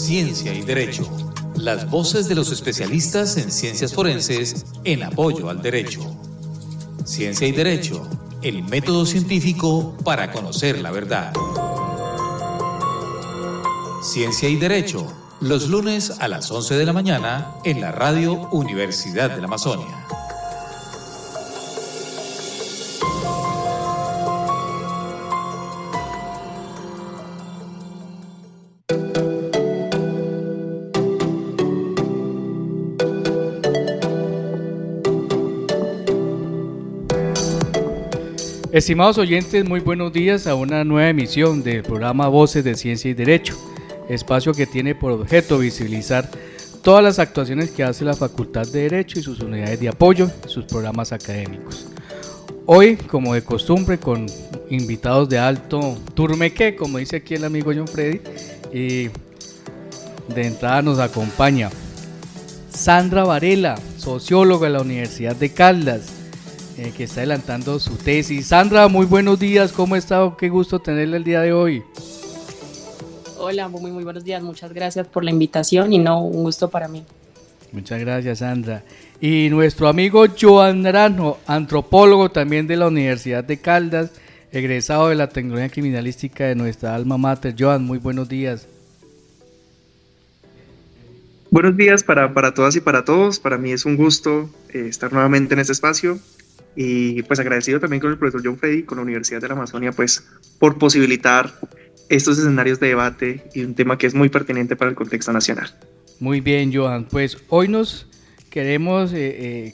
Ciencia y Derecho. Las voces de los especialistas en ciencias forenses en apoyo al derecho. Ciencia y Derecho, el método científico para conocer la verdad. Ciencia y Derecho, los lunes a las 11 de la mañana en la radio Universidad de la Amazonia. Estimados oyentes, muy buenos días a una nueva emisión del programa Voces de Ciencia y Derecho, espacio que tiene por objeto visibilizar todas las actuaciones que hace la Facultad de Derecho y sus unidades de apoyo, sus programas académicos. Hoy, como de costumbre, con invitados de alto turmeque, como dice aquí el amigo John Freddy, y de entrada nos acompaña Sandra Varela, socióloga de la Universidad de Caldas, que está adelantando su tesis. Sandra, muy buenos días, ¿cómo está? Qué gusto tenerla el día de hoy. Hola, muy buenos días, muchas gracias por la invitación y un gusto para mí. Muchas gracias, Sandra. Y nuestro amigo Joan Naranjo, antropólogo también de la Universidad de Caldas, egresado de la tecnología criminalística de nuestra alma mater. Joan, muy buenos días. Buenos días para todas y para todos. Para mí es un gusto estar nuevamente en este espacio. Y pues agradecido también con el profesor John Freddy, con la Universidad de la Amazonia, pues por posibilitar estos escenarios de debate y un tema que es muy pertinente para el contexto nacional. Muy bien, Joan, pues hoy nos queremos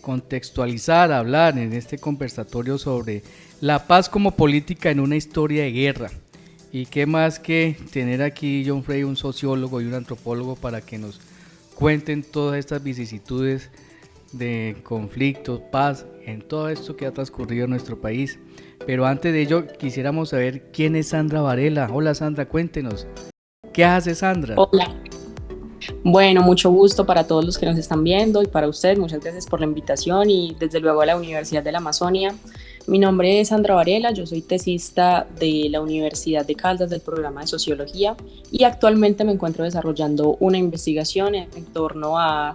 contextualizar, hablar en este conversatorio sobre la paz como política en una historia de guerra. Y qué más que tener aquí John Freddy, un sociólogo y un antropólogo, para que nos cuenten todas estas vicisitudes de conflictos, paz, en todo esto que ha transcurrido en nuestro país. Pero antes de ello quisiéramos saber quién es Sandra Varela. Hola Sandra, cuéntenos, ¿qué hace Sandra? Hola, bueno, mucho gusto para todos los que nos están viendo y para usted, muchas gracias por la invitación y desde luego a la Universidad de la Amazonia. Mi nombre es Sandra Varela, yo soy tesista de la Universidad de Caldas del programa de Sociología y actualmente me encuentro desarrollando una investigación en torno a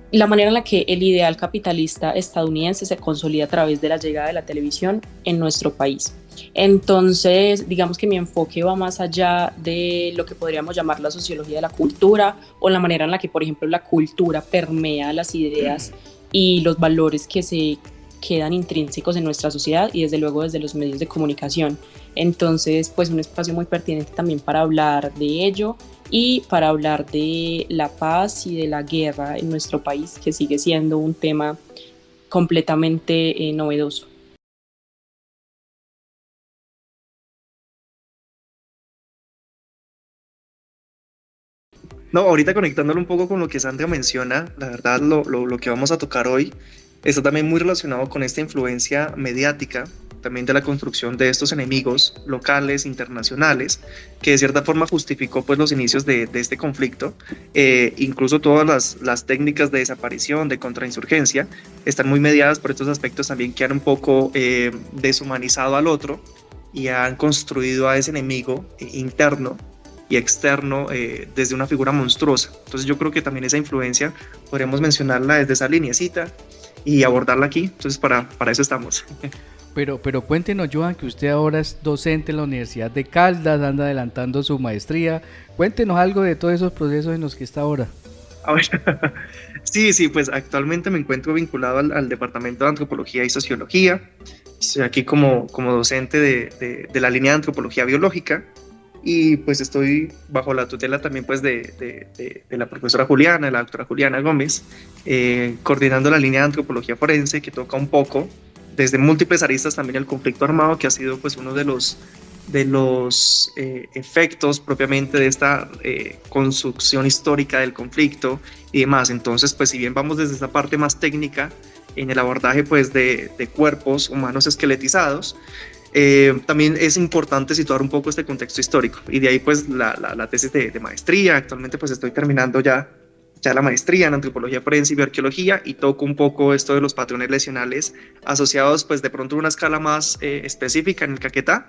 la manera en la que el ideal capitalista estadounidense se consolida a través de la llegada de la televisión en nuestro país. Entonces, digamos que mi enfoque va más allá de lo que podríamos llamar la sociología de la cultura o la manera en la que, por ejemplo, la cultura permea las ideas y los valores que se quedan intrínsecos en nuestra sociedad y desde luego desde los medios de comunicación. Entonces, pues un espacio muy pertinente también para hablar de ello y para hablar de la paz y de la guerra en nuestro país, que sigue siendo un tema completamente novedoso. No, ahorita conectándolo un poco con lo que Sandra menciona, la verdad lo que vamos a tocar hoy está también muy relacionado con esta influencia mediática, también de la construcción de estos enemigos locales, internacionales, que de cierta forma justificó pues los inicios de este conflicto. Incluso todas las técnicas de desaparición, de contrainsurgencia, están muy mediadas por estos aspectos también que han un poco deshumanizado al otro y han construido a ese enemigo interno y externo desde una figura monstruosa. Entonces yo creo que también esa influencia podríamos mencionarla desde esa lineecita y abordarla aquí. Entonces para eso estamos. Pero cuéntenos, Joan, que usted ahora es docente en la Universidad de Caldas, anda adelantando su maestría. Cuéntenos algo de todos esos procesos en los que está ahora. A ver, sí, pues actualmente me encuentro vinculado al Departamento de Antropología y Sociología. Estoy aquí como docente de la línea de Antropología Biológica y pues estoy bajo la tutela también pues de la profesora Juliana, la doctora Juliana Gómez, coordinando la línea de Antropología Forense, que toca un poco desde múltiples aristas también el conflicto armado, que ha sido pues uno de los efectos propiamente de esta construcción histórica del conflicto y demás. Entonces, pues si bien vamos desde esa parte más técnica en el abordaje pues de cuerpos humanos esqueletizados, también es importante situar un poco este contexto histórico y de ahí pues la tesis de maestría. Actualmente pues estoy terminando ya ya la maestría en antropología forense y bioarqueología, y toco un poco esto de los patrones lesionales asociados pues de pronto a una escala más específica en el Caquetá,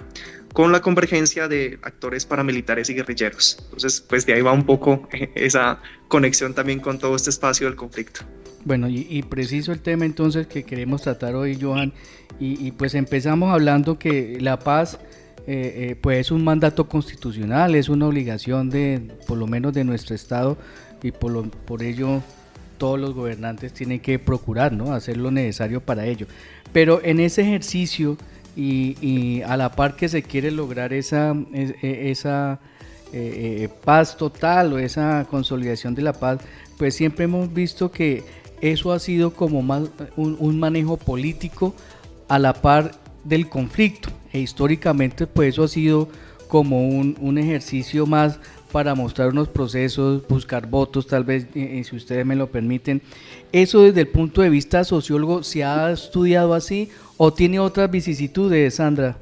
con la convergencia de actores paramilitares y guerrilleros. Entonces pues de ahí va un poco esa conexión también con todo este espacio del conflicto. Bueno, y preciso el tema entonces que queremos tratar hoy, Johan, y pues empezamos hablando que la paz pues es un mandato constitucional, es una obligación de, por lo menos de nuestro Estado, y por ello todos los gobernantes tienen que procurar, ¿no?, hacer lo necesario para ello. Pero en ese ejercicio y a la par que se quiere lograr esa paz total o esa consolidación de la paz, pues siempre hemos visto que eso ha sido como más un manejo político a la par del conflicto, e históricamente pues eso ha sido como un ejercicio más para mostrar unos procesos, buscar votos, tal vez, si ustedes me lo permiten. ¿Eso desde el punto de vista sociólogo se ha estudiado así o tiene otras vicisitudes, Sandra?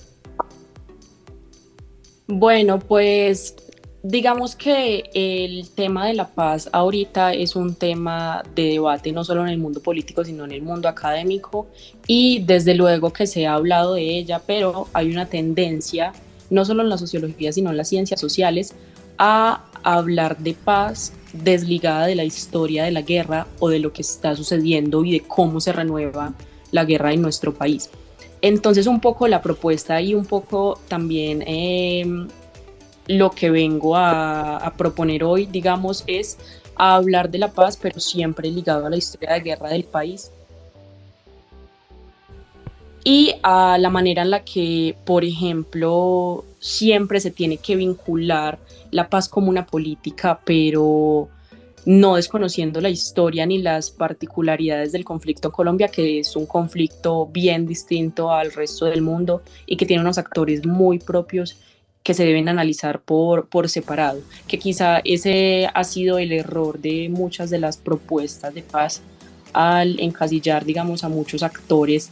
Bueno, pues digamos que el tema de la paz ahorita es un tema de debate no solo en el mundo político, sino en el mundo académico, y desde luego que se ha hablado de ella, pero hay una tendencia, no solo en la sociología, sino en las ciencias sociales, a hablar de paz desligada de la historia de la guerra o de lo que está sucediendo y de cómo se renueva la guerra en nuestro país. Entonces un poco la propuesta y un poco también lo que vengo a proponer hoy, digamos, es a hablar de la paz, pero siempre ligado a la historia de guerra del país y a la manera en la que, por ejemplo, siempre se tiene que vincular la paz como una política, pero no desconociendo la historia ni las particularidades del conflicto en Colombia, que es un conflicto bien distinto al resto del mundo y que tiene unos actores muy propios que se deben analizar por separado, que quizá ese ha sido el error de muchas de las propuestas de paz al encasillar, digamos, a muchos actores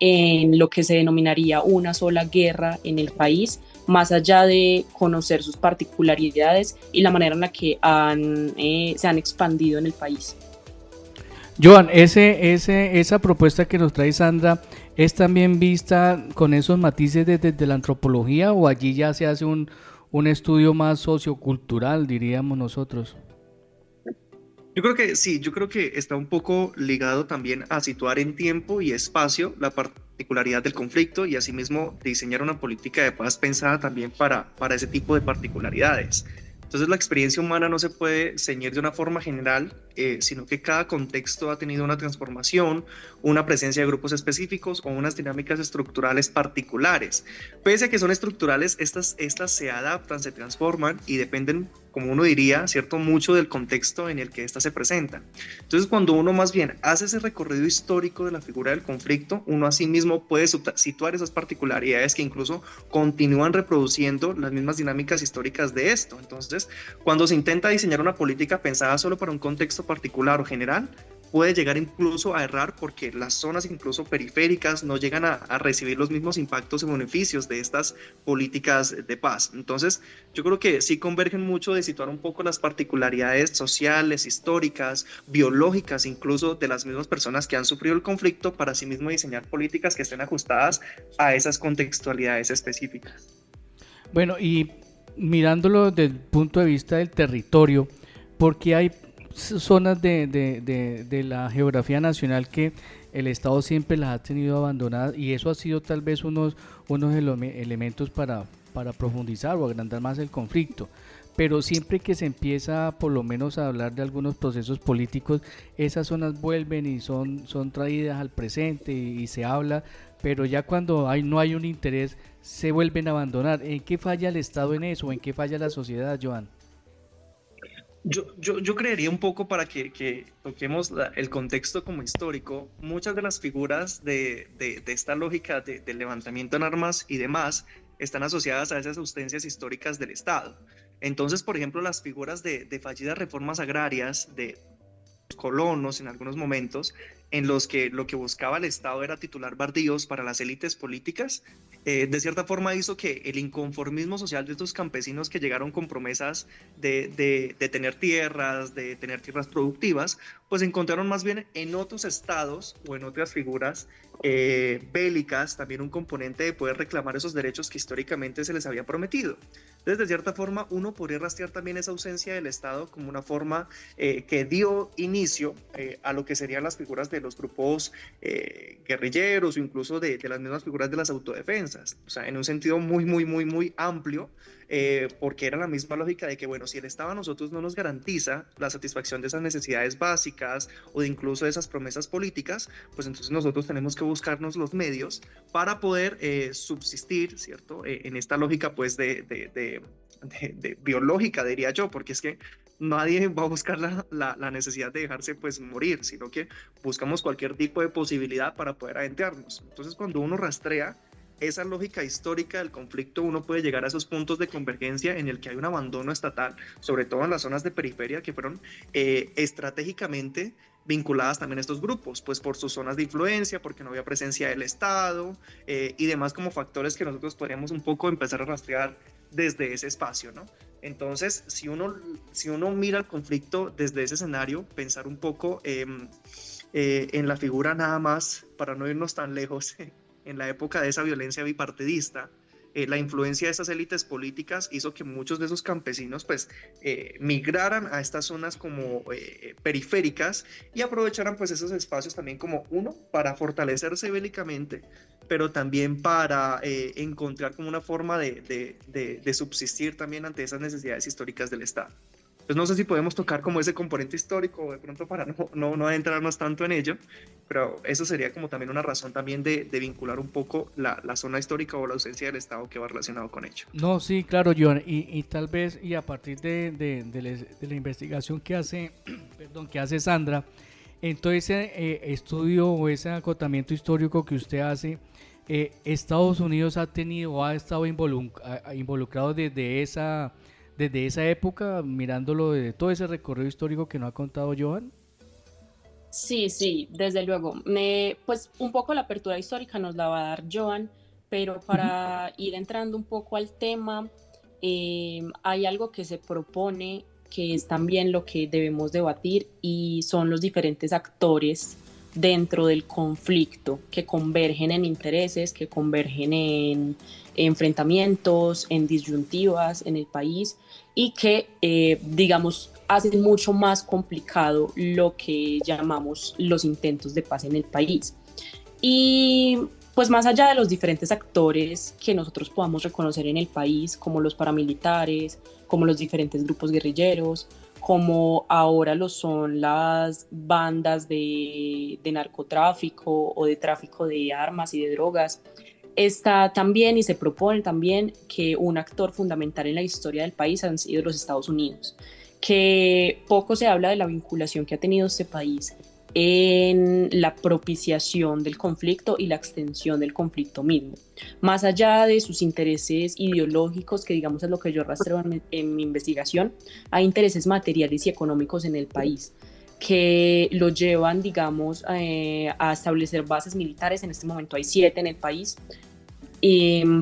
en lo que se denominaría una sola guerra en el país, más allá de conocer sus particularidades y la manera en la que se han expandido en el país. Joan, esa propuesta que nos trae Sandra, ¿es también vista con esos matices desde la antropología o allí ya se hace un estudio más sociocultural, diríamos nosotros? Yo creo que sí, yo creo que está un poco ligado también a situar en tiempo y espacio la particularidad del conflicto y asimismo diseñar una política de paz pensada también para ese tipo de particularidades. Entonces la experiencia humana no se puede ceñir de una forma general, sino que cada contexto ha tenido una transformación, una presencia de grupos específicos o unas dinámicas estructurales particulares. Pese a que son estructurales, estas se adaptan, se transforman y dependen, como uno diría, ¿cierto?, mucho del contexto en el que éstas se presentan. Entonces, cuando uno más bien hace ese recorrido histórico de la figura del conflicto, uno asimismo puede situar esas particularidades que incluso continúan reproduciendo las mismas dinámicas históricas de esto. Entonces, cuando se intenta diseñar una política pensada solo para un contexto particular o general, puede llegar incluso a errar porque las zonas incluso periféricas no llegan a recibir los mismos impactos y beneficios de estas políticas de paz. Entonces, yo creo que sí convergen mucho de situar un poco las particularidades sociales, históricas, biológicas, incluso de las mismas personas que han sufrido el conflicto para sí mismo diseñar políticas que estén ajustadas a esas contextualidades específicas. Bueno, y mirándolo desde el punto de vista del territorio, porque hay zonas de la geografía nacional que el Estado siempre las ha tenido abandonadas y eso ha sido tal vez unos elementos para profundizar o agrandar más el conflicto. Pero siempre que se empieza por lo menos a hablar de algunos procesos políticos, esas zonas vuelven y son traídas al presente y se habla, pero ya cuando no hay un interés, se vuelven a abandonar. ¿En qué falla el Estado en eso? ¿En qué falla la sociedad, Joan? Yo creería un poco para que toquemos el contexto como histórico, muchas de las figuras de esta lógica del levantamiento en armas y demás están asociadas a esas ausencias históricas del Estado. Entonces, por ejemplo, las figuras de fallidas reformas agrarias, de colonos en algunos momentos, en los que lo que buscaba el Estado era titular bardíos para las élites políticas, de cierta forma hizo que el inconformismo social de estos campesinos que llegaron con promesas de tener tierras productivas, pues encontraron más bien en otros estados o en otras figuras bélicas también un componente de poder reclamar esos derechos que históricamente se les había prometido. Entonces, de cierta forma, uno podría rastrear también esa ausencia del Estado como una forma que dio inicio a lo que serían las figuras de los grupos guerrilleros o incluso de las mismas figuras de las autodefensas. O sea, en un sentido muy amplio, porque era la misma lógica de que, bueno, si el Estado a nosotros no nos garantiza la satisfacción de esas necesidades básicas o de incluso de esas promesas políticas, pues entonces nosotros tenemos que buscarnos los medios para poder subsistir, ¿cierto? En esta lógica, pues, de biológica, diría yo, porque es que nadie va a buscar la necesidad de dejarse pues morir, sino que buscamos cualquier tipo de posibilidad para poder adentrarnos. Entonces, cuando uno rastrea esa lógica histórica del conflicto, uno puede llegar a esos puntos de convergencia en el que hay un abandono estatal, sobre todo en las zonas de periferia que fueron estratégicamente vinculadas también a estos grupos, pues por sus zonas de influencia, porque no había presencia del Estado y demás como factores que nosotros podríamos un poco empezar a rastrear desde ese espacio, ¿no? Entonces, si uno mira el conflicto desde ese escenario, pensar un poco en la figura nada más, para no irnos tan lejos, en la época de esa violencia bipartidista, la influencia de esas élites políticas hizo que muchos de esos campesinos pues migraran a estas zonas como periféricas y aprovecharan pues esos espacios también como uno para fortalecerse bélicamente, pero también para encontrar como una forma de subsistir también ante esas necesidades históricas del Estado. Pues no sé si podemos tocar como ese componente histórico de pronto para no adentrarnos tanto en ello, pero eso sería como también una razón también de vincular un poco la zona histórica o la ausencia del Estado que va relacionado con ello. No, sí, claro, Joan, y tal vez, y a partir de la investigación que hace, perdón, que hace Sandra, en todo ese estudio o ese acotamiento histórico que usted hace, Estados Unidos ha tenido o ha estado involucrado desde esa época, mirándolo de todo ese recorrido histórico que nos ha contado Joan. Sí, desde luego. Pues un poco la apertura histórica nos la va a dar Joan, pero para ir entrando un poco al tema, hay algo que se propone que es también lo que debemos debatir y son los diferentes actores dentro del conflicto que convergen en intereses, que convergen en enfrentamientos, en disyuntivas en el país y que, digamos, hacen mucho más complicado lo que llamamos los intentos de paz en el país. Y pues más allá de los diferentes actores que nosotros podamos reconocer en el país, como los paramilitares, como los diferentes grupos guerrilleros, como ahora lo son las bandas de narcotráfico o de tráfico de armas y de drogas, está también y se propone también que un actor fundamental en la historia del país han sido los Estados Unidos, que poco se habla de la vinculación que ha tenido este país en la propiciación del conflicto y la extensión del conflicto mismo. Más allá de sus intereses ideológicos, que digamos es lo que yo rastreo en mi investigación, hay intereses materiales y económicos en el país que lo llevan, digamos, a establecer bases militares. En este momento hay 7 en el país,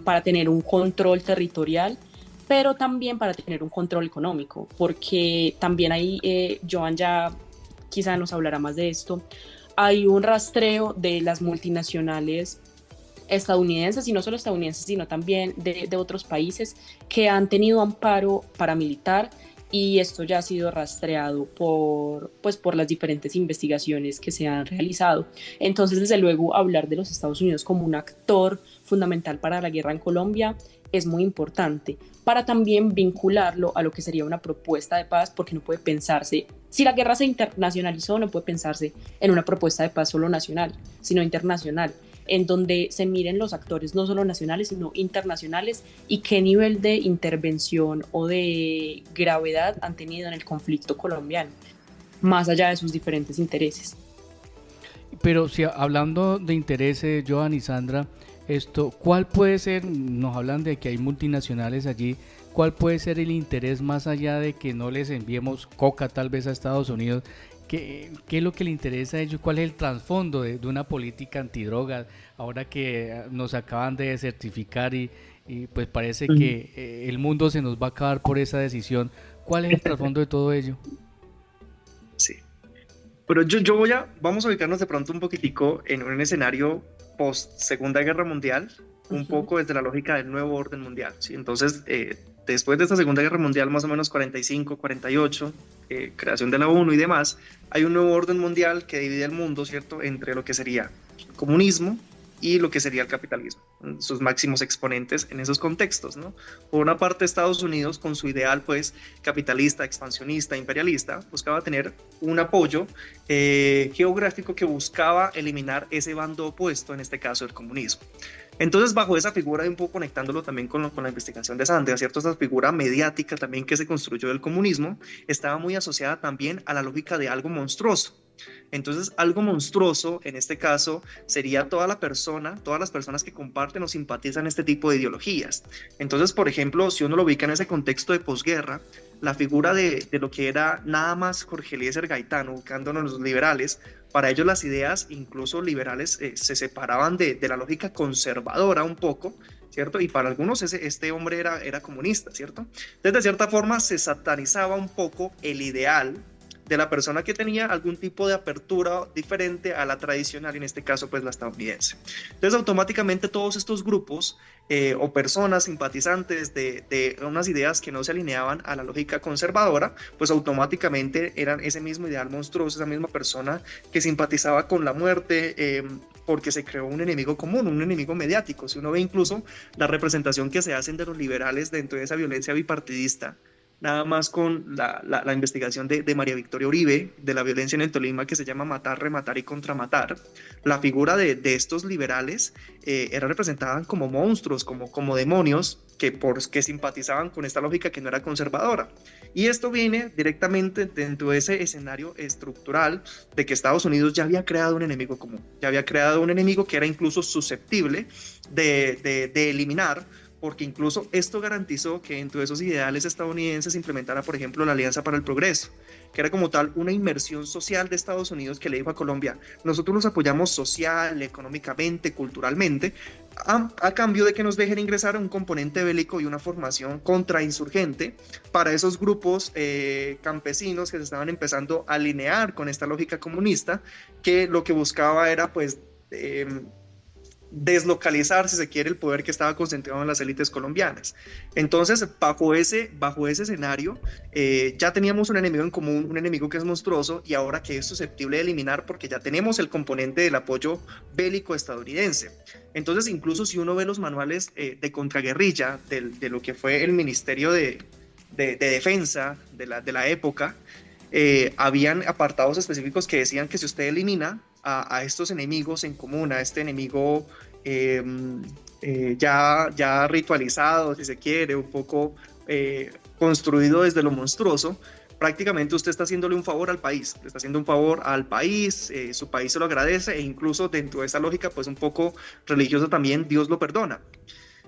para tener un control territorial, pero también para tener un control económico, porque también hay, Joan ya quizá nos hablará más de esto, hay un rastreo de las multinacionales estadounidenses, y no solo estadounidenses, sino también de otros países que han tenido amparo paramilitar, y esto ya ha sido rastreado por las diferentes investigaciones que se han realizado. Entonces, desde luego, hablar de los Estados Unidos como un actor fundamental para la guerra en Colombia es muy importante, para también vincularlo a lo que sería una propuesta de paz, porque no puede pensarse, si la guerra se internacionalizó, no puede pensarse en una propuesta de paz solo nacional, sino internacional, en donde se miren los actores no solo nacionales, sino internacionales, y qué nivel de intervención o de gravedad han tenido en el conflicto colombiano, más allá de sus diferentes intereses. Pero si hablando de intereses, Joan y Sandra, ¿cuál puede ser? Nos hablan de que hay multinacionales allí. ¿Cuál puede ser el interés más allá de que no les enviemos coca tal vez a Estados Unidos? ¿Qué es lo que le interesa a ellos? ¿Cuál es el trasfondo de una política antidroga? Ahora que nos acaban de certificar y pues parece que el mundo se nos va a acabar por esa decisión. ¿Cuál es el trasfondo de todo ello? Sí. Pero vamos a ubicarnos de pronto un poquitico en un escenario post Segunda Guerra Mundial, un poco desde la lógica del nuevo orden mundial, ¿sí? Entonces, después de esta Segunda Guerra Mundial, más o menos 45, 48, creación de la ONU y demás, hay un nuevo orden mundial que divide el mundo, ¿cierto?, entre lo que sería el comunismo y lo que sería el capitalismo, sus máximos exponentes en esos contextos, ¿no? Por una parte, Estados Unidos, con su ideal, pues, capitalista, expansionista, imperialista, buscaba tener un apoyo geográfico que buscaba eliminar ese bando opuesto, en este caso el comunismo. Entonces, bajo esa figura, y un poco conectándolo también con la investigación de Sandra, ¿cierto? Esa figura mediática también que se construyó del comunismo estaba muy asociada también a la lógica de algo monstruoso. Entonces, algo monstruoso, en este caso, sería todas las personas que comparten o simpatizan este tipo de ideologías. Entonces, por ejemplo, si uno lo ubica en ese contexto de posguerra, la figura de lo que era nada más Jorge Eliezer Gaitán, ubicándonos los liberales, para ellos las ideas, incluso liberales, se separaban de la lógica conservadora un poco, ¿cierto? Y para algunos este hombre era comunista, ¿cierto? Entonces, de cierta forma, se satanizaba un poco el ideal de la persona que tenía algún tipo de apertura diferente a la tradicional, en este caso pues la estadounidense. Entonces automáticamente todos estos grupos o personas simpatizantes de unas ideas que no se alineaban a la lógica conservadora, pues automáticamente eran ese mismo ideal monstruoso, esa misma persona que simpatizaba con la muerte, porque se creó un enemigo común, un enemigo mediático. Si uno ve incluso la representación que se hacen de los liberales dentro de esa violencia bipartidista, nada más con la investigación de María Victoria Uribe, de la violencia en el Tolima, que se llama Matar, Rematar y Contramatar, la figura de estos liberales era representada como monstruos, como demonios, que simpatizaban con esta lógica que no era conservadora. Y esto viene directamente dentro de ese escenario estructural de que Estados Unidos ya había creado un enemigo común, ya había creado un enemigo que era incluso susceptible de eliminar, porque incluso esto garantizó que dentro de esos ideales estadounidenses se implementara, por ejemplo, la Alianza para el Progreso, que era como tal una inmersión social de Estados Unidos que le dijo a Colombia: nosotros los apoyamos social, económicamente, culturalmente, a cambio de que nos dejen ingresar un componente bélico y una formación contrainsurgente para esos grupos campesinos que se estaban empezando a alinear con esta lógica comunista, que lo que buscaba era pues deslocalizar, si se quiere, el poder que estaba concentrado en las élites colombianas. Entonces, bajo ese escenario, ya teníamos un enemigo en común, un enemigo que es monstruoso y ahora que es susceptible de eliminar, porque ya tenemos el componente del apoyo bélico estadounidense. Entonces, incluso si uno ve los manuales de contraguerrilla de lo que fue el Ministerio de Defensa de la época, habían apartados específicos que decían que si usted elimina a estos enemigos en común, a este enemigo ya ritualizado, si se quiere, un poco construido desde lo monstruoso, prácticamente usted está haciéndole un favor al país, le está haciendo un favor al país, su país se lo agradece, e incluso dentro de esa lógica pues un poco religiosa también, Dios lo perdona.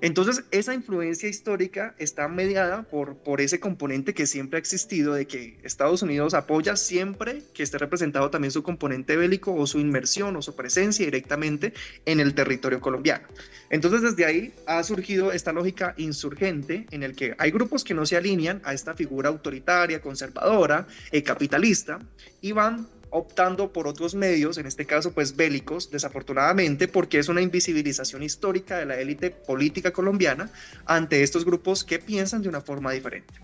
Entonces, esa influencia histórica está mediada por ese componente que siempre ha existido, de que Estados Unidos apoya siempre que esté representado también su componente bélico o su inmersión o su presencia directamente en el territorio colombiano. Entonces, desde ahí ha surgido esta lógica insurgente en el que hay grupos que no se alinean a esta figura autoritaria, conservadora, capitalista, y van optando por otros medios, en este caso pues bélicos, desafortunadamente, porque es una invisibilización histórica de la élite política colombiana ante estos grupos que piensan de una forma diferente.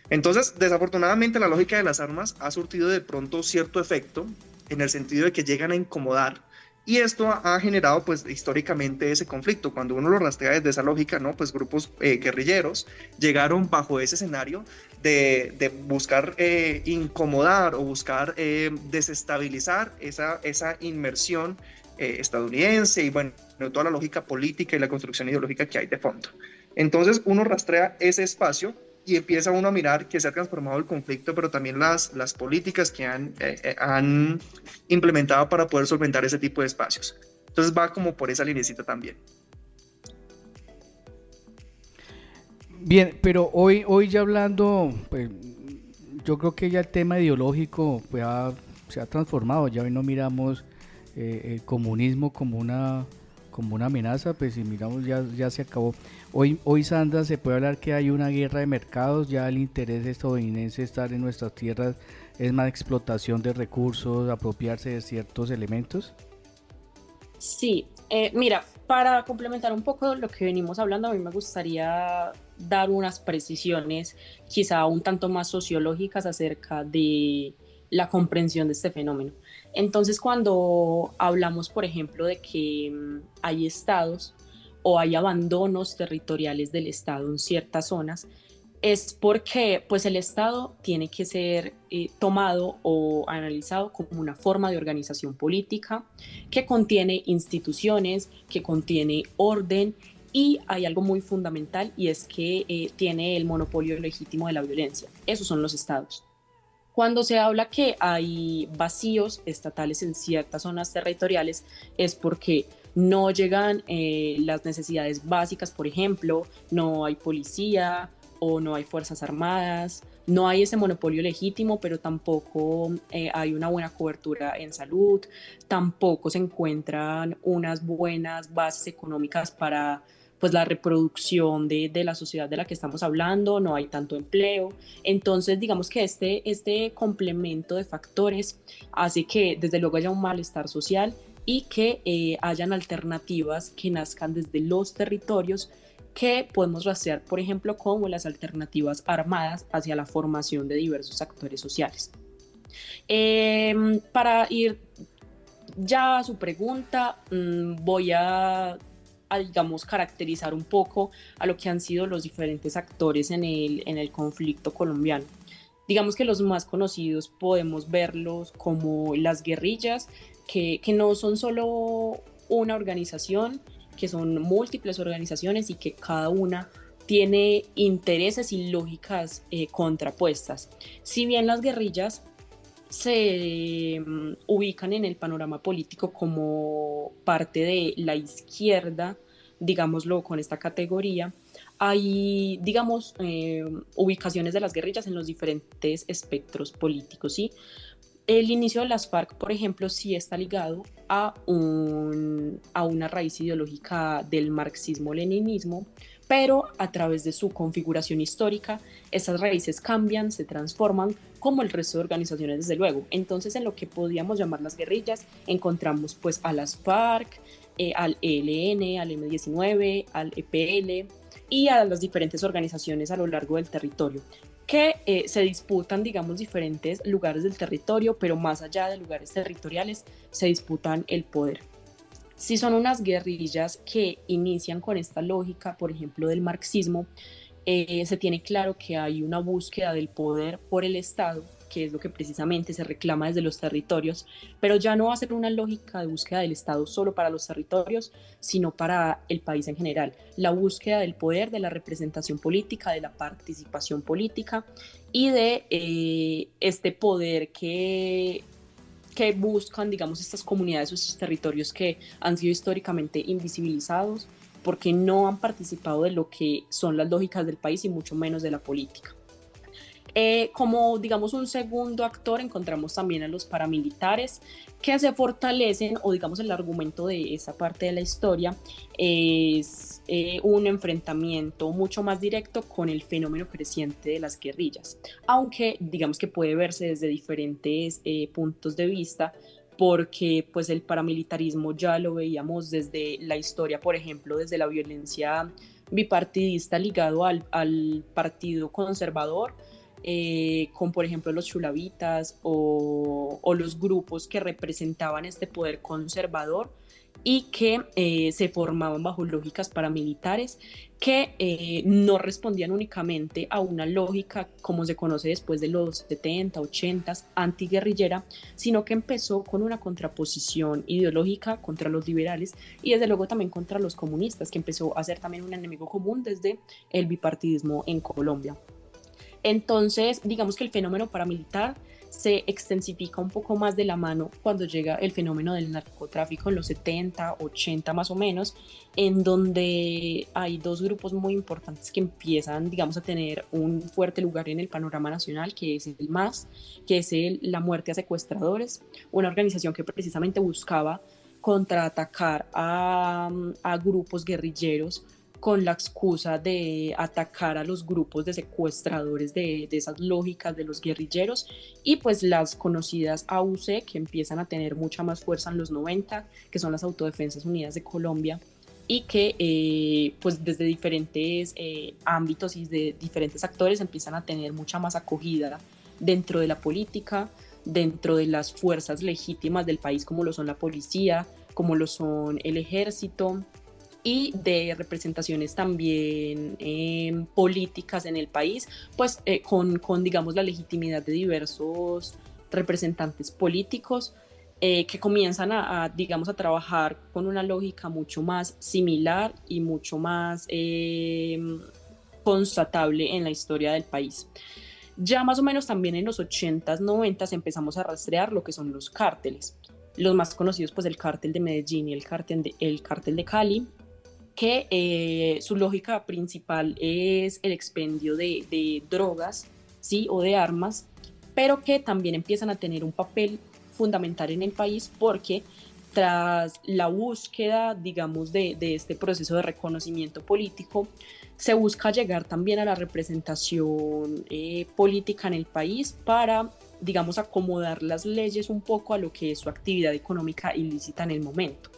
Entonces, desafortunadamente, la lógica de las armas ha surtido de pronto cierto efecto, en el sentido de que llegan a incomodar, y esto ha generado pues históricamente ese conflicto. Cuando uno lo rastrea desde esa lógica, ¿no? Pues grupos guerrilleros llegaron bajo ese escenario de buscar incomodar o buscar desestabilizar esa inmersión estadounidense y bueno, toda la lógica política y la construcción ideológica que hay de fondo. Entonces uno rastrea ese espacio y empieza uno a mirar que se ha transformado el conflicto, pero también las políticas que han implementado para poder solventar ese tipo de espacios. Entonces va como por esa linecita también. Bien, pero hoy ya hablando, pues, yo creo que ya el tema ideológico pues, se ha transformado. Ya hoy no miramos el comunismo como una amenaza, pues si miramos ya se acabó. Hoy Sandra, se puede hablar que hay una guerra de mercados, ya el interés estadounidense estar en nuestras tierras es más explotación de recursos, apropiarse de ciertos elementos. Sí, mira, para complementar un poco lo que venimos hablando, a mí me gustaría dar unas precisiones quizá un tanto más sociológicas acerca de la comprensión de este fenómeno. Entonces, cuando hablamos, por ejemplo, de que hay estados o hay abandonos territoriales del estado en ciertas zonas, es porque pues el Estado tiene que ser tomado o analizado como una forma de organización política que contiene instituciones, que contiene orden, y hay algo muy fundamental, y es que tiene el monopolio legítimo de la violencia. Esos son los estados. Cuando se habla que hay vacíos estatales en ciertas zonas territoriales, es porque no llegan las necesidades básicas. Por ejemplo, no hay policía o no hay fuerzas armadas, no hay ese monopolio legítimo, pero tampoco hay una buena cobertura en salud, tampoco se encuentran unas buenas bases económicas para pues la reproducción de la sociedad de la que estamos hablando, no hay tanto empleo. Entonces, digamos que este complemento de factores hace que desde luego haya un malestar social y que hayan alternativas que nazcan desde los territorios, que podemos rastrear, por ejemplo, como las alternativas armadas hacia la formación de diversos actores sociales. Para ir ya a su pregunta, voy digamos, caracterizar un poco a lo que han sido los diferentes actores en el conflicto colombiano. Digamos que los más conocidos podemos verlos como las guerrillas, que no son solo una organización, que son múltiples organizaciones y que cada una tiene intereses y lógicas contrapuestas. Si bien las guerrillas se ubican en el panorama político como parte de la izquierda, digámoslo con esta categoría, hay, digamos, ubicaciones de las guerrillas en los diferentes espectros políticos, ¿sí? El inicio de las FARC, por ejemplo, sí está ligado a una raíz ideológica del marxismo-leninismo, pero a través de su configuración histórica, esas raíces cambian, se transforman, como el resto de organizaciones, desde luego. Entonces, en lo que podríamos llamar las guerrillas, encontramos pues a las FARC, al ELN, al M-19, al EPL y a las diferentes organizaciones a lo largo del territorio, que se disputan, digamos, diferentes lugares del territorio, pero más allá de lugares territoriales, se disputan el poder. Si son unas guerrillas que inician con esta lógica, por ejemplo, del marxismo, se tiene claro que hay una búsqueda del poder por el Estado, que es lo que precisamente se reclama desde los territorios, pero ya no va a ser una lógica de búsqueda del Estado solo para los territorios, sino para el país en general. La búsqueda del poder, de la representación política, de la participación política y de este poder que buscan, digamos, estas comunidades o estos territorios que han sido históricamente invisibilizados porque no han participado de lo que son las lógicas del país y mucho menos de la política. Como, digamos, un segundo actor encontramos también a los paramilitares, que se fortalecen, o digamos el argumento de esa parte de la historia es un enfrentamiento mucho más directo con el fenómeno creciente de las guerrillas, aunque digamos que puede verse desde diferentes puntos de vista, porque pues el paramilitarismo ya lo veíamos desde la historia, por ejemplo, desde la violencia bipartidista ligado al partido conservador, con por ejemplo los chulavitas o los grupos que representaban este poder conservador y que se formaban bajo lógicas paramilitares que no respondían únicamente a una lógica como se conoce después de los 70, 80 antiguerrillera, sino que empezó con una contraposición ideológica contra los liberales y desde luego también contra los comunistas, que empezó a ser también un enemigo común desde el bipartidismo en Colombia. Entonces, digamos que el fenómeno paramilitar se extensifica un poco más de la mano cuando llega el fenómeno del narcotráfico en los 70, 80 más o menos, en donde hay dos grupos muy importantes que empiezan, digamos, a tener un fuerte lugar en el panorama nacional, que es el MAS, que es la muerte a secuestradores, una organización que precisamente buscaba contraatacar a grupos guerrilleros con la excusa de atacar a los grupos de secuestradores de esas lógicas de los guerrilleros, y pues las conocidas AUC, que empiezan a tener mucha más fuerza en los 90, que son las Autodefensas Unidas de Colombia, y que pues desde diferentes ámbitos y de diferentes actores empiezan a tener mucha más acogida dentro de la política, dentro de las fuerzas legítimas del país, como lo son la policía, como lo son el ejército, y de representaciones también políticas en el país, pues con, digamos, la legitimidad de diversos representantes políticos que comienzan digamos, a trabajar con una lógica mucho más similar y mucho más constatable en la historia del país. Ya más o menos también en los 80s, 90s empezamos a rastrear lo que son los cárteles. Los más conocidos, pues el cártel de Medellín y el cártel de Cali, que su lógica principal es el expendio de drogas, ¿sí? O de armas, pero que también empiezan a tener un papel fundamental en el país porque tras la búsqueda, digamos, de este proceso de reconocimiento político, se busca llegar también a la representación política en el país para, digamos, acomodar las leyes un poco a lo que es su actividad económica ilícita en el momento.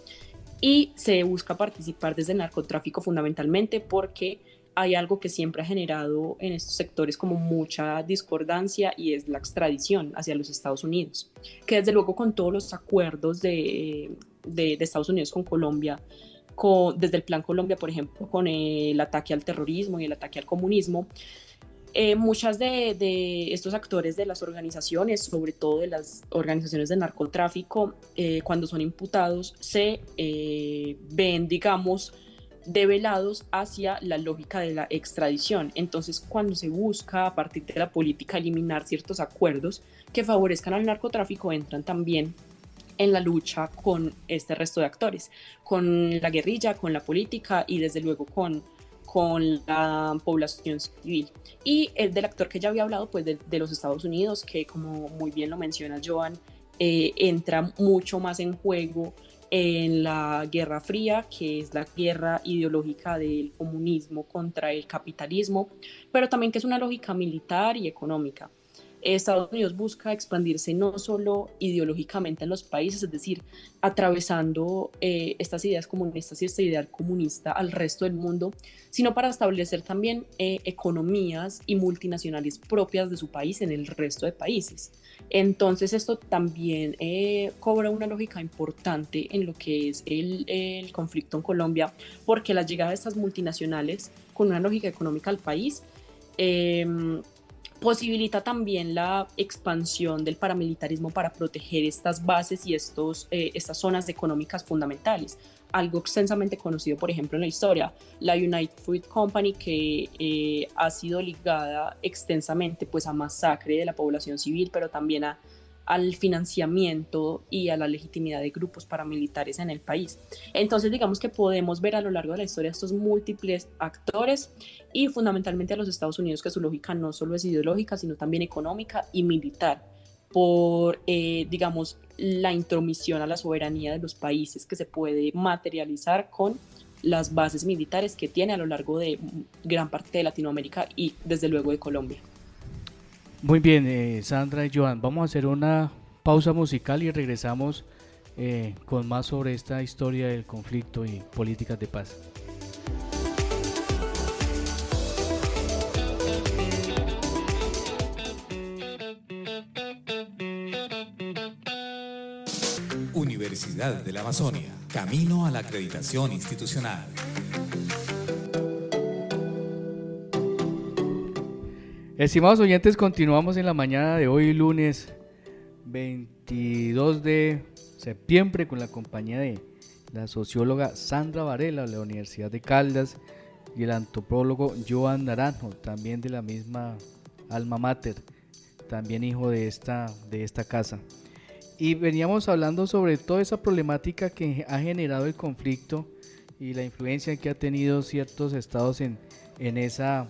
Y se busca participar desde el narcotráfico fundamentalmente porque hay algo que siempre ha generado en estos sectores como mucha discordancia, y es la extradición hacia los Estados Unidos, que desde luego con todos los acuerdos de Estados Unidos con Colombia, desde el Plan Colombia, por ejemplo, con el ataque al terrorismo y el ataque al comunismo, muchas de estos actores de las organizaciones, sobre todo de las organizaciones de narcotráfico, cuando son imputados, se ven, digamos, develados hacia la lógica de la extradición. Entonces, cuando se busca a partir de la política eliminar ciertos acuerdos que favorezcan al narcotráfico, entran también en la lucha con este resto de actores, con la guerrilla, con la política y desde luego con la población civil. Y el del actor que ya había hablado, pues de los Estados Unidos, que como muy bien lo menciona Joan, entra mucho más en juego en la Guerra Fría, que es la guerra ideológica del comunismo contra el capitalismo, pero también que es una lógica militar y económica. Estados Unidos busca expandirse no solo ideológicamente en los países, es decir, atravesando estas ideas comunistas y este ideal comunista al resto del mundo, sino para establecer también economías y multinacionales propias de su país en el resto de países. Entonces esto también cobra una lógica importante en lo que es el conflicto en Colombia, porque la llegada de estas multinacionales con una lógica económica al país posibilita también la expansión del paramilitarismo para proteger estas bases y estas zonas económicas fundamentales. Algo extensamente conocido, por ejemplo, en la historia, la United Fruit Company, que ha sido ligada extensamente pues, a masacre de la población civil, pero también al financiamiento y a la legitimidad de grupos paramilitares en el país. Entonces, digamos que podemos ver a lo largo de la historia estos múltiples actores y fundamentalmente a los Estados Unidos, que su lógica no solo es ideológica, sino también económica y militar, por, digamos, la intromisión a la soberanía de los países que se puede materializar con las bases militares que tiene a lo largo de gran parte de Latinoamérica y desde luego de Colombia. Muy bien, Sandra y Joan, vamos a hacer una pausa musical y regresamos con más sobre esta historia del conflicto y políticas de paz. Universidad de la Amazonia, camino a la acreditación institucional. Estimados oyentes, continuamos en la mañana de hoy, lunes 22 de septiembre, con la compañía de la socióloga Sandra Varela de la Universidad de Caldas y el antropólogo Joan Naranjo, también de la misma alma mater, también hijo de esta casa. Y veníamos hablando sobre toda esa problemática que ha generado el conflicto y la influencia que ha tenido ciertos estados en esa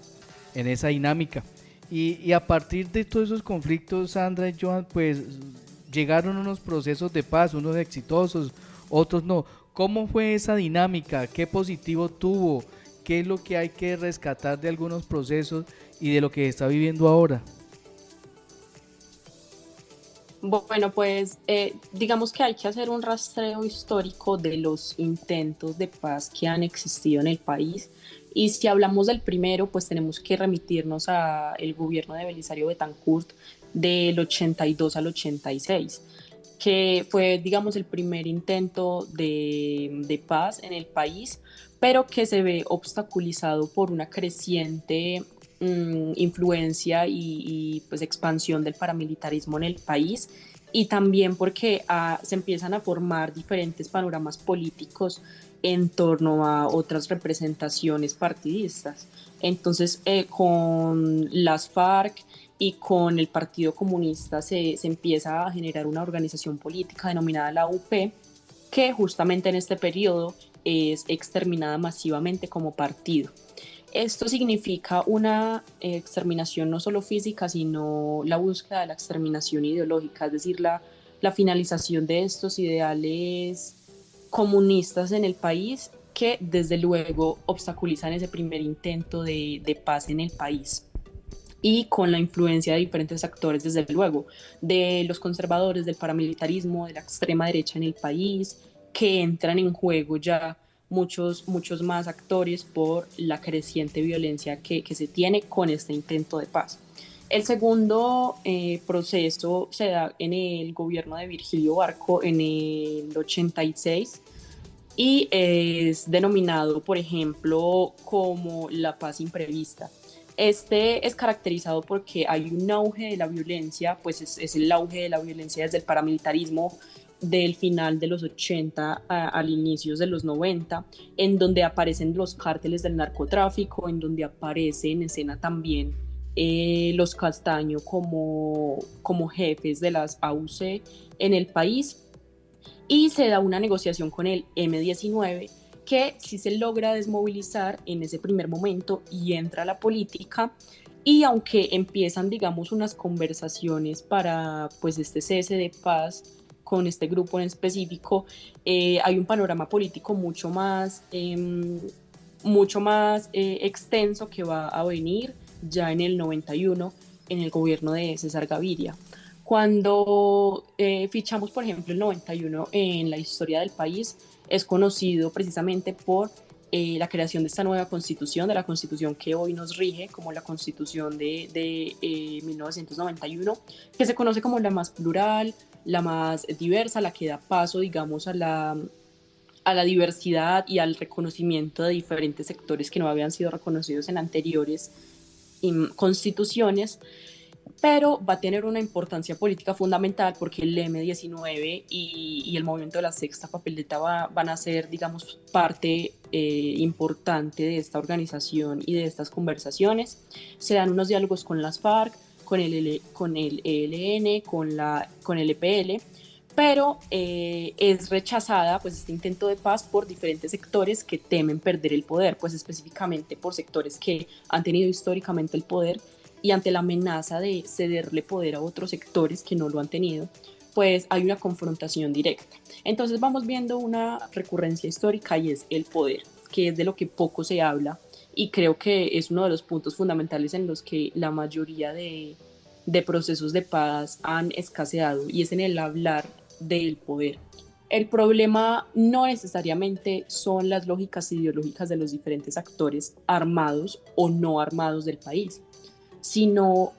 dinámica. Y a partir de todos esos conflictos, Sandra y Joan, pues llegaron unos procesos de paz, unos exitosos, otros no. ¿Cómo fue esa dinámica? ¿Qué positivo tuvo? ¿Qué es lo que hay que rescatar de algunos procesos y de lo que está viviendo ahora? Bueno, pues digamos que hay que hacer un rastreo histórico de los intentos de paz que han existido en el país. Y si hablamos del primero, pues tenemos que remitirnos al gobierno de Belisario Betancur del 82 al 86, que fue, digamos, el primer intento de paz en el país, pero que se ve obstaculizado por una creciente influencia pues expansión del paramilitarismo en el país, y también porque se empiezan a formar diferentes panoramas políticos en torno a otras representaciones partidistas. Entonces, con las FARC y con el Partido Comunista se empieza a generar una organización política denominada la UP, que justamente en este periodo es exterminada masivamente como partido. Esto significa una exterminación no solo física, sino la búsqueda de la exterminación ideológica, es decir, la finalización de estos ideales comunistas en el país, que desde luego obstaculizan ese primer intento de paz en el país. Y con la influencia de diferentes actores, desde luego, de los conservadores, del paramilitarismo, de la extrema derecha en el país, que entran en juego ya muchos más actores por la creciente violencia que se tiene con este intento de paz. El segundo proceso se da en el gobierno de Virgilio Barco en el 86 y es denominado, por ejemplo, como la paz imprevista. Este es caracterizado porque hay un auge de la violencia, pues es el auge de la violencia desde el paramilitarismo del final de los 80 al inicios de los 90, en donde aparecen los cárteles del narcotráfico, en donde aparece en escena también los Castaño como jefes de las AUC en el país, y se da una negociación con el M-19 que sí se logra desmovilizar en ese primer momento y entra a la política. Y aunque empiezan, digamos, unas conversaciones para pues este cese de paz con este grupo en específico, hay un panorama político mucho más extenso que va a venir ya en el 91 en el gobierno de César Gaviria. Cuando fichamos, por ejemplo, el 91 en la historia del país, es conocido precisamente por la creación de esta nueva constitución, de la constitución que hoy nos rige como la constitución de 1991, que se conoce como la más plural, la más diversa, la que da paso, digamos, a la diversidad y al reconocimiento de diferentes sectores que no habían sido reconocidos en anteriores constituciones, pero va a tener una importancia política fundamental porque el M-19 y el movimiento de la Sexta Papeleta van a ser, digamos, parte importante de esta organización y de estas conversaciones. Se dan unos diálogos con las FARC, con el ELN, con el EPL, pero es rechazada pues este intento de paz por diferentes sectores que temen perder el poder, pues específicamente por sectores que han tenido históricamente el poder, y ante la amenaza de cederle poder a otros sectores que no lo han tenido, pues hay una confrontación directa. Entonces vamos viendo una recurrencia histórica y es el poder, que es de lo que poco se habla, y creo que es uno de los puntos fundamentales en los que la mayoría de procesos de paz han escaseado, y es en el hablar del poder. El problema no necesariamente son las lógicas ideológicas de los diferentes actores armados o no armados del país, sino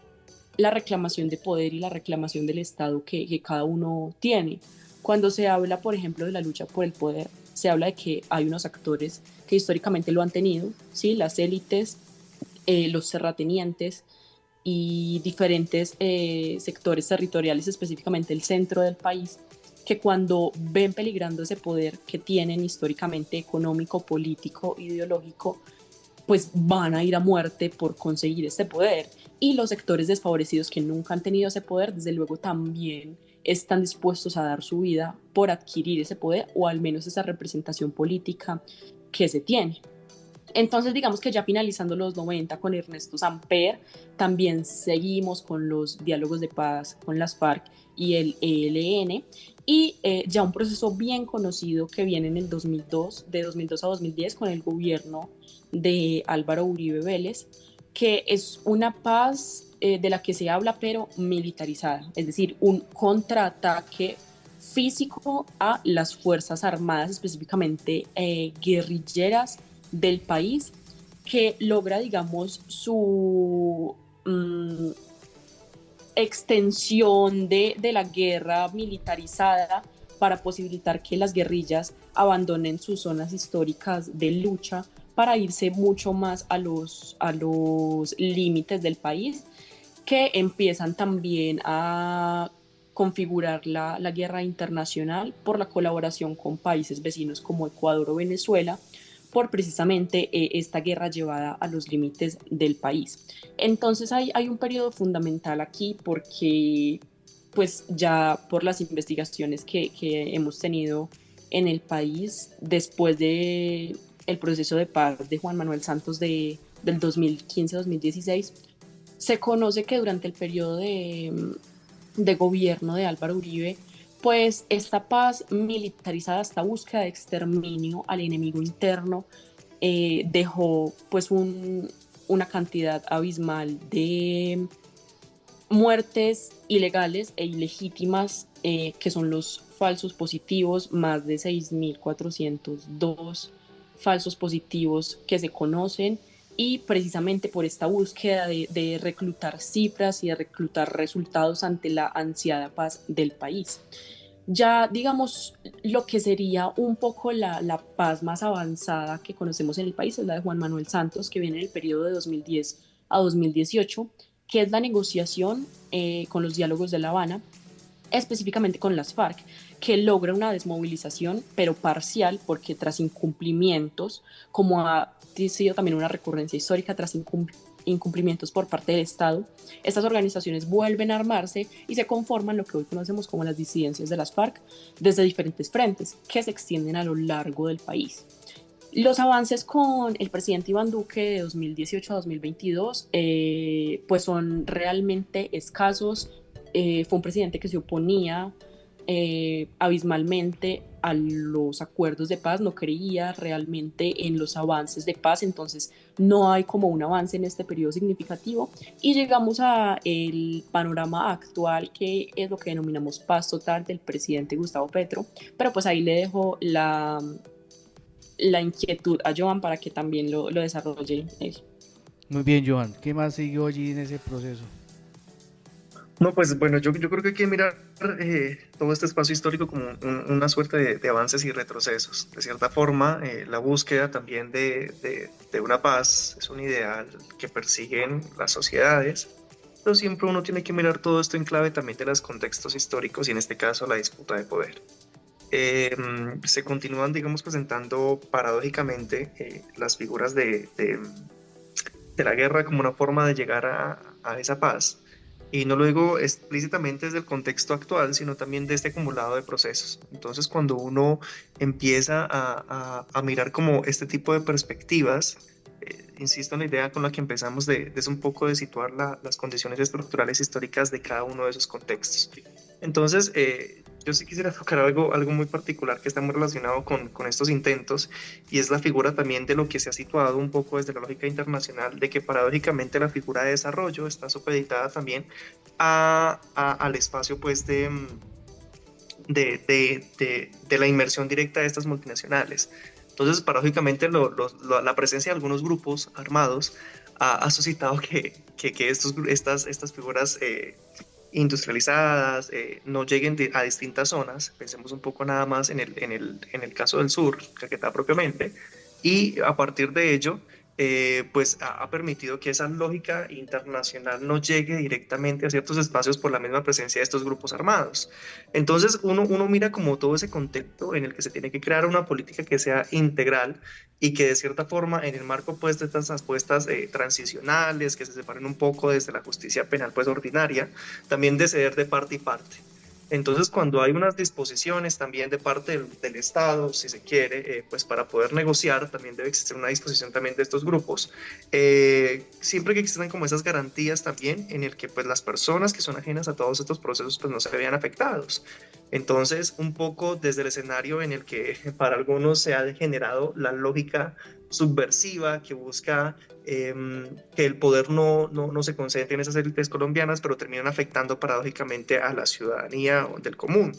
la reclamación de poder y la reclamación del Estado que cada uno tiene. Cuando se habla, por ejemplo, de la lucha por el poder, se habla de que hay unos actores que históricamente lo han tenido, ¿sí? Las élites, los terratenientes y diferentes sectores territoriales, específicamente el centro del país, que cuando ven peligrando ese poder que tienen históricamente económico, político, ideológico, pues van a ir a muerte por conseguir este poder. Y los sectores desfavorecidos que nunca han tenido ese poder, desde luego también están dispuestos a dar su vida por adquirir ese poder o al menos esa representación política que se tiene. Entonces, digamos que ya finalizando los 90 con Ernesto Samper, también seguimos con los diálogos de paz con las FARC y el ELN, y ya un proceso bien conocido que viene en el 2002, de 2002 a 2010, con el gobierno de Álvaro Uribe Vélez, que es una paz de la que se habla, pero militarizada, es decir, un contraataque físico a las Fuerzas Armadas, específicamente guerrilleras del país, que logra, digamos, su extensión de la guerra militarizada para posibilitar que las guerrillas abandonen sus zonas históricas de lucha para irse mucho más a los límites del país, que empiezan también a configurar la guerra internacional por la colaboración con países vecinos como Ecuador o Venezuela, por precisamente esta guerra llevada a los límites del país. Entonces hay un periodo fundamental aquí porque pues ya por las investigaciones que hemos tenido en el país después de el proceso de paz de Juan Manuel Santos del 2015-2016, se conoce que durante el periodo de gobierno de Álvaro Uribe, pues esta paz militarizada, esta búsqueda de exterminio al enemigo interno, dejó pues una cantidad abismal de muertes ilegales e ilegítimas, que son los falsos positivos, más de 6.402 falsos positivos que se conocen, y precisamente por esta búsqueda de reclutar cifras y de reclutar resultados ante la ansiada paz del país. Ya digamos lo que sería un poco la paz más avanzada que conocemos en el país es la de Juan Manuel Santos, que viene en el periodo de 2010 a 2018, que es la negociación con los diálogos de La Habana, específicamente con las FARC, que logra una desmovilización, pero parcial, porque tras incumplimientos, como ha sido también una recurrencia histórica, tras incumplimientos por parte del Estado, estas organizaciones vuelven a armarse y se conforman lo que hoy conocemos como las disidencias de las FARC desde diferentes frentes que se extienden a lo largo del país. Los avances con el presidente Iván Duque de 2018 a 2022 pues son realmente escasos. Fue un presidente que se oponía abismalmente a los acuerdos de paz, no creía realmente en los avances de paz, entonces no hay como un avance en este periodo significativo, y llegamos a el panorama actual, que es lo que denominamos paz total del presidente Gustavo Petro. Pero pues ahí le dejo la inquietud a Joan para que también lo desarrolle él. Muy bien, Joan, ¿qué más siguió allí en ese proceso? No, pues bueno, yo creo que hay que mirar todo este espacio histórico como una suerte de avances y retrocesos. De cierta forma, la búsqueda también de una paz es un ideal que persiguen las sociedades, pero siempre uno tiene que mirar todo esto en clave también de los contextos históricos y en este caso la disputa de poder. Se continúan, digamos, presentando paradójicamente las figuras de la guerra como una forma de llegar a esa paz. Y no lo digo explícitamente desde el contexto actual, sino también de este acumulado de procesos. Entonces, cuando uno empieza a mirar como este tipo de perspectivas, insisto en la idea con la que empezamos es un poco de situar las condiciones estructurales históricas de cada uno de esos contextos. Entonces, yo sí quisiera tocar algo muy particular que está muy relacionado con estos intentos, y es la figura también de lo que se ha situado un poco desde la lógica internacional, de que paradójicamente la figura de desarrollo está supeditada también al espacio pues de la inmersión directa de estas multinacionales. Entonces, paradójicamente, la presencia de algunos grupos armados ha suscitado que estas figuras industrializadas no lleguen a distintas zonas. Pensemos un poco nada más en el caso del sur, Caquetá propiamente, y a partir de ello pues ha permitido que esa lógica internacional no llegue directamente a ciertos espacios por la misma presencia de estos grupos armados. Entonces uno mira como todo ese contexto en el que se tiene que crear una política que sea integral y que de cierta forma en el marco pues de estas apuestas transicionales que se separen un poco desde la justicia penal pues ordinaria, también de ceder de parte y parte. Entonces, cuando hay unas disposiciones también de parte del Estado, si se quiere, pues para poder negociar, también debe existir una disposición también de estos grupos. Siempre que existan como esas garantías también en el que pues las personas que son ajenas a todos estos procesos pues no se vean afectados. Entonces, un poco desde el escenario en el que para algunos se ha generado la lógica subversiva que busca que el poder no se concentre en esas élites colombianas, pero terminan afectando paradójicamente a la ciudadanía del común.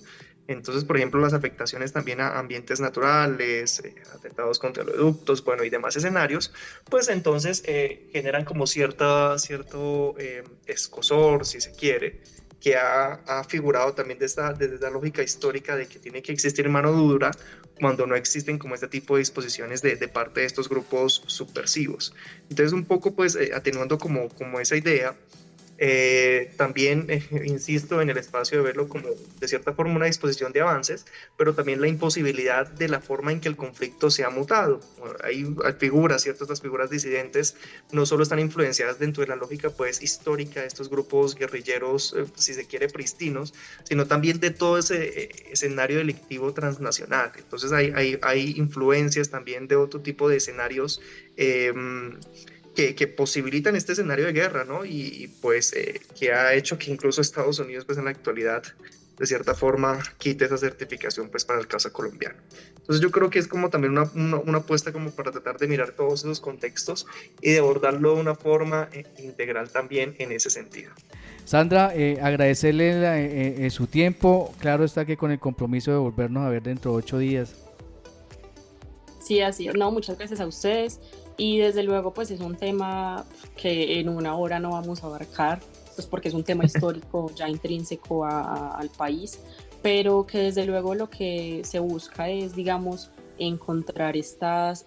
Entonces, por ejemplo, las afectaciones también a ambientes naturales, atentados contra oleoductos, bueno, y demás escenarios, pues entonces generan como cierto escozor, si se quiere, que ha figurado también desde esta lógica histórica de que tiene que existir mano dura cuando no existen como este tipo de disposiciones de parte de estos grupos subversivos. Entonces, un poco pues atenuando como esa idea, también insisto en el espacio de verlo como de cierta forma una disposición de avances, pero también la imposibilidad de la forma en que el conflicto se ha mutado. Bueno, hay figuras, ¿cierto? Estas figuras disidentes no solo están influenciadas dentro de la lógica pues histórica de estos grupos guerrilleros, si se quiere, pristinos, sino también de todo ese escenario delictivo transnacional. Entonces hay influencias también de otro tipo de escenarios que posibilitan este escenario de guerra, ¿no? Y pues que ha hecho que incluso Estados Unidos, pues en la actualidad, de cierta forma, quite esa certificación, pues para el caso colombiano. Entonces yo creo que es como también una apuesta como para tratar de mirar todos esos contextos y de abordarlo de una forma integral también en ese sentido. Sandra, agradecerle su tiempo, claro está que con el compromiso de volvernos a ver dentro de 8 días. Sí, así, no, muchas gracias a ustedes y desde luego pues es un tema que en una hora no vamos a abarcar, pues porque es un tema histórico ya intrínseco al país, pero que desde luego lo que se busca es, digamos, encontrar estas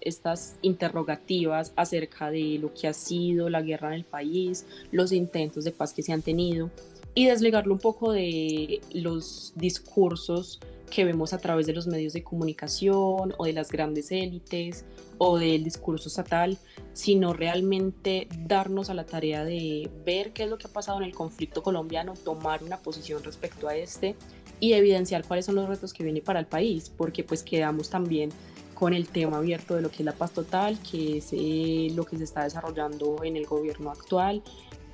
interrogativas acerca de lo que ha sido la guerra en el país, los intentos de paz que se han tenido y desligarlo un poco de los discursos que vemos a través de los medios de comunicación o de las grandes élites o del discurso estatal, sino realmente darnos a la tarea de ver qué es lo que ha pasado en el conflicto colombiano, tomar una posición respecto a este y evidenciar cuáles son los retos que vienen para el país, porque pues quedamos también con el tema abierto de lo que es la paz total, que es lo que se está desarrollando en el gobierno actual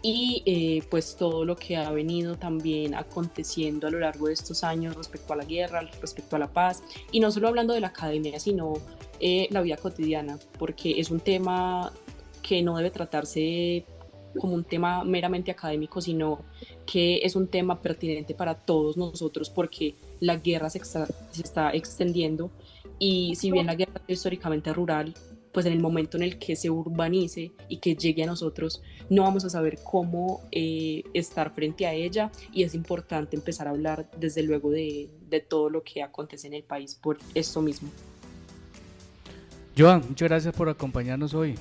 y pues todo lo que ha venido también aconteciendo a lo largo de estos años respecto a la guerra, respecto a la paz, y no solo hablando de la academia, sino la vida cotidiana, porque es un tema que no debe tratarse como un tema meramente académico, sino que es un tema pertinente para todos nosotros, porque la guerra se está extendiendo y si bien la guerra es históricamente rural, pues en el momento en el que se urbanice y que llegue a nosotros, no vamos a saber cómo estar frente a ella y es importante empezar a hablar desde luego de todo lo que acontece en el país por esto mismo. Joan, muchas gracias por acompañarnos hoy.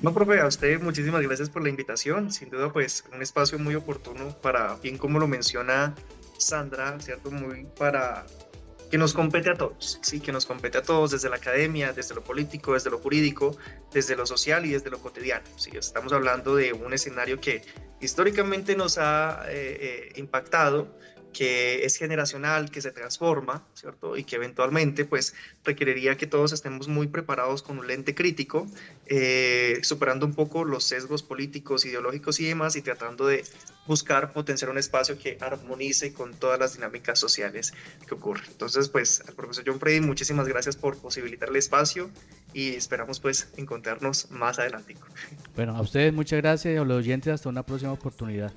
No, profe, a usted muchísimas gracias por la invitación. Sin duda, pues, un espacio muy oportuno para, bien como lo menciona Sandra, ¿cierto? Muy para que nos compete a todos, sí, que nos compete a todos desde la academia, desde lo político, desde lo jurídico, desde lo social y desde lo cotidiano. Sí, estamos hablando de un escenario que históricamente nos ha impactado, que es generacional, que se transforma, ¿cierto? Y que eventualmente pues requeriría que todos estemos muy preparados con un lente crítico, superando un poco los sesgos políticos, ideológicos y demás, y tratando de buscar potenciar un espacio que armonice con todas las dinámicas sociales que ocurren. Entonces, pues al profesor John Freddy, muchísimas gracias por posibilitar el espacio y esperamos pues encontrarnos más adelante. Bueno, a ustedes muchas gracias y a los oyentes hasta una próxima oportunidad.